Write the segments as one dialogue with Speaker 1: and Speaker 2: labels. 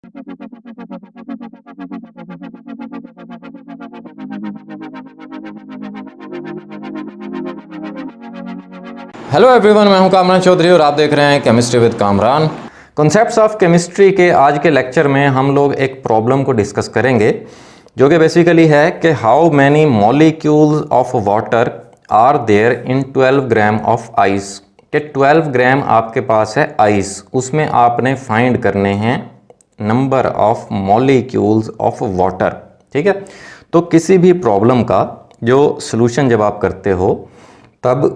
Speaker 1: Hello everyone, मैं हूं कामरान चौधरी और आप देख रहे हैं chemistry with Kamran. Concepts of chemistry के आज के लेक्चर में हम लोग एक प्रॉब्लम को डिस्कस करेंगे जो कि बेसिकली है कि how many molecules of water are there in 12 gram of ice. कि 12 ग्राम आपके पास है आइस, उसमें आपने फाइंड करने हैं number of molecules of water. ठीक है, तो किसी भी प्रॉब्लम का जो सॉल्यूशन जब आप करते हो तब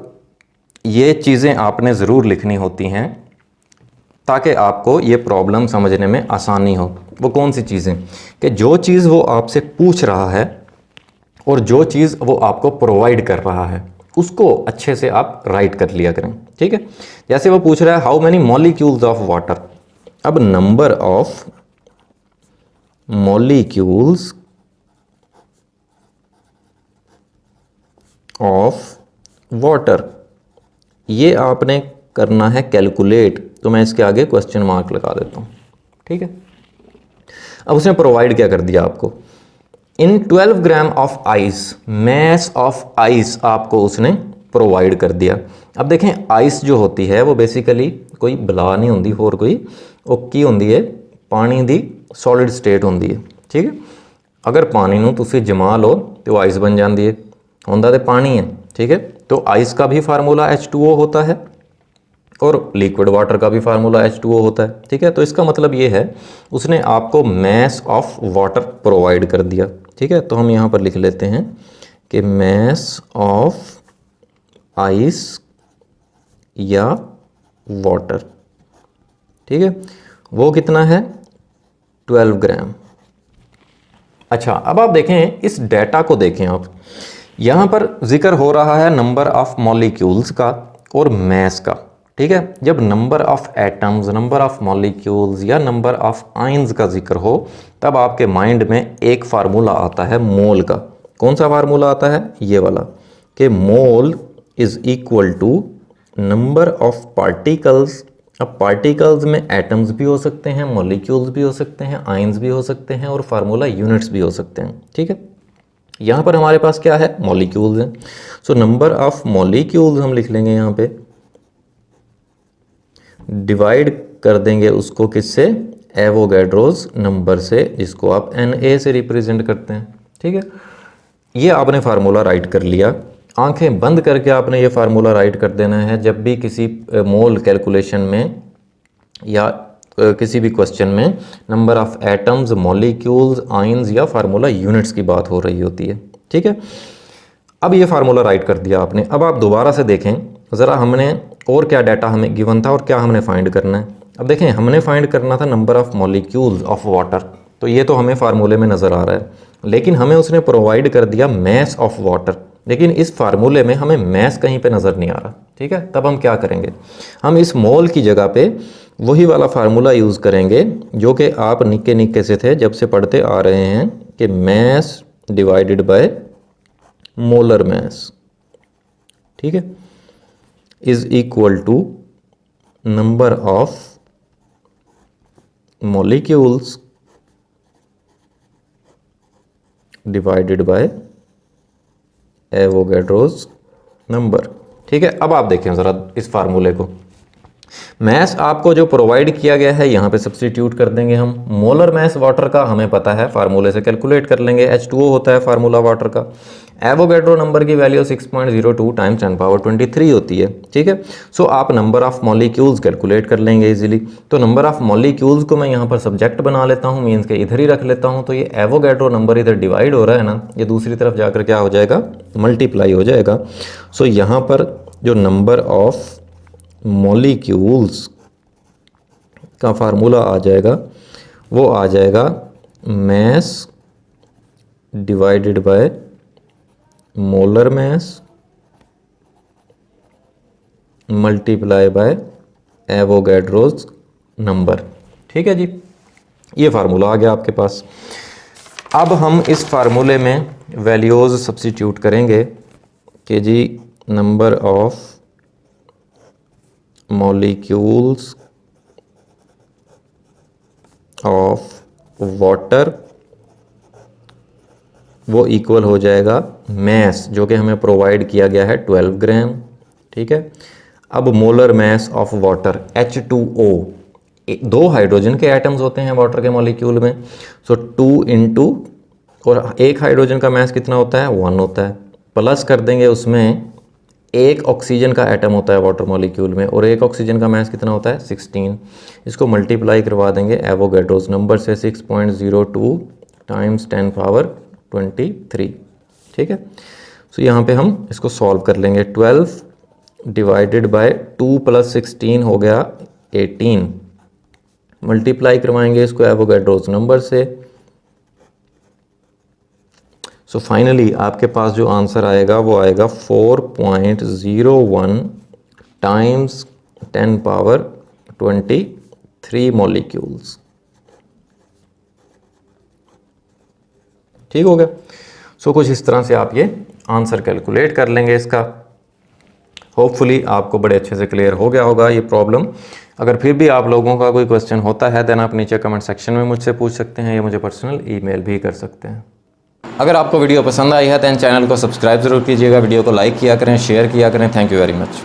Speaker 1: ये चीज़ें आपने ज़रूर लिखनी होती हैं ताकि आपको ये प्रॉब्लम समझने में आसानी हो। वो कौन सी चीज़ें कि जो चीज़ वो आपसे पूछ रहा है और जो चीज़ वो आपको प्रोवाइड कर रहा है उसको अच्छे से आप राइट कर लिया करें। ठीक है, जैसे वो पूछ रहा है how many molecules of water, अब number of molecules of water, ये आपने करना है कैलकुलेट, तो मैं इसके आगे क्वेश्चन मार्क लगा देता हूँ। ठीक है, अब उसने प्रोवाइड क्या कर दिया आपको, इन 12 gram of ice, mass of ice आपको उसने प्रोवाइड कर दिया। अब देखें आइस जो होती है वो बेसिकली कोई बला नहीं होंगी होर कोई ओकी होंगी है, पानी दी सॉलिड स्टेट होंगी है। ठीक है, अगर पानी नूं तुसीं जमा लो तो आइस बन जाती है, होंदा तो पानी है। ठीक है, तो आइस का भी फार्मूला H2O होता है और लिक्विड वाटर का भी फार्मूला H2O होता है। ठीक है, तो इसका मतलब ये है उसने आपको मैस ऑफ वाटर प्रोवाइड कर दिया। ठीक है, तो हम यहाँ पर लिख लेते हैं कि मैस ऑफ आइस या वाटर, ठीक है, वो कितना है 12 ग्राम। अच्छा, अब आप देखें इस डेटा को, देखें आप यहाँ पर जिक्र हो रहा है नंबर ऑफ मॉलिक्यूल्स का और मैस का। ठीक है, जब number of atoms, number of molecules या नंबर ऑफ आयंस का जिक्र हो तब आपके माइंड में एक फार्मूला आता है मोल का। कौन सा फार्मूला आता है, ये वाला, कि mole is equal to number of particles. अब पार्टिकल्स में एटम्स भी हो सकते हैं, मॉलिक्यूल्स भी हो सकते हैं, आयंस भी हो सकते हैं और फार्मूला यूनिट्स भी हो सकते हैं। ठीक है, यहाँ पर हमारे पास क्या है, मॉलिक्यूल्स हैं। सो नंबर ऑफ मॉलिक्यूल्स हम लिख लेंगे यहाँ पे, डिवाइड कर देंगे उसको किससे, एवोगैड्रोस नंबर से, जिसको आप Na से रिप्रेजेंट करते हैं। ठीक है, ये आपने फार्मूला राइट कर लिया। आंखें बंद करके आपने ये फार्मूला राइट कर देना है जब भी किसी मोल कैलकुलेशन में या किसी भी क्वेश्चन में number of atoms, molecules, ions या फार्मूला यूनिट्स की बात हो रही होती है। ठीक है, अब ये फार्मूला राइट कर दिया आपने। अब आप दोबारा से देखें ज़रा, हमने और क्या डाटा हमें गिवन था और क्या हमने फाइंड करना है। अब देखें हमने फाइंड करना था number of molecules of water, तो ये तो हमें फार्मूले में नज़र आ रहा है, लेकिन हमें उसने प्रोवाइड कर दिया मैस ऑफ वाटर, लेकिन इस फार्मूले में हमें मैस कहीं पे नज़र नहीं आ रहा। ठीक है, तब हम क्या करेंगे, हम इस मोल की जगह पे वही वाला फार्मूला यूज़ करेंगे जो कि आप निक्के निक्के से थे जब से पढ़ते आ रहे हैं, कि mass divided by molar mass, ठीक है, is equal to number of molecules divided by Avogadro's number. ठीक है, अब आप देखें ज़रा इस फार्मूले को, मैस आपको जो प्रोवाइड किया गया है यहाँ पे सब्स्टिट्यूट कर देंगे हम। मोलर मैस वाटर का हमें पता है, फार्मूले से कैलकुलेट कर लेंगे, H2O होता है फार्मूला वाटर का। एवोगैड्रो नंबर की वैल्यू 6.02 टाइम्स 10⁻23 होती है। ठीक है, सो आप नंबर ऑफ मॉलिक्यूल्स कैलकुलेट कर लेंगे इजीली। तो नंबर ऑफ मॉलिक्यूल्स को मैं यहाँ पर सब्जेक्ट बना लेता हूँ, मीन्स के इधर ही रख लेता हूँ। तो ये एवोगैड्रो नंबर इधर डिवाइड हो रहा है ना, ये दूसरी तरफ जाकर क्या हो जाएगा, मल्टीप्लाई हो जाएगा। सो यहाँ पर जो नंबर ऑफ मॉलिक्यूल्स का फार्मूला आ जाएगा वो आ जाएगा mess divided by molar mess multiply by Avogadro's number. ठीक है जी, ये फार्मूला आ गया आपके पास। अब हम इस फार्मूले में वैल्यूज़ सब्स्टिट्यूट करेंगे कि जी number of molecules of water वो इक्वल हो जाएगा मैस जो कि हमें प्रोवाइड किया गया है 12 ग्राम, ठीक है। अब molar mass of water H2O, दो हाइड्रोजन के एटम्स होते हैं वाटर के मॉलिक्यूल में, सो 2 इंटू, और एक हाइड्रोजन का मैस कितना होता है 1 होता है, प्लस कर देंगे उसमें एक ऑक्सीजन का एटम होता है वाटर मॉलिक्यूल में और एक ऑक्सीजन का मैस कितना होता है 16, इसको मल्टीप्लाई करवा देंगे एवोगैड्रोस नंबर से 6.02 टाइम्स 10 पावर 23, ठीक है। सो यहाँ पे हम इसको सॉल्व कर लेंगे, 12 डिवाइडेड बाय 2 प्लस 16 हो गया 18, मल्टीप्लाई करवाएंगे इसको एवोगैड्रोस नंबर से। सो फाइनली आपके पास जो आंसर आएगा वो आएगा 4.01 टाइम्स 10 पावर 23 मॉलिक्यूल्स, ठीक हो गया। सो कुछ इस तरह से आप ये आंसर कैलकुलेट कर लेंगे इसका। होपफुली आपको बड़े अच्छे से क्लियर हो गया होगा ये प्रॉब्लम। अगर फिर भी आप लोगों का कोई क्वेश्चन होता है देन आप नीचे कमेंट सेक्शन में मुझसे पूछ सकते हैं या मुझे पर्सनल ईमेल भी कर सकते हैं। अगर आपको वीडियो पसंद आई है तो चैनल को सब्सक्राइब जरूर कीजिएगा, वीडियो को लाइक किया करें, शेयर किया करें। Thank you very much.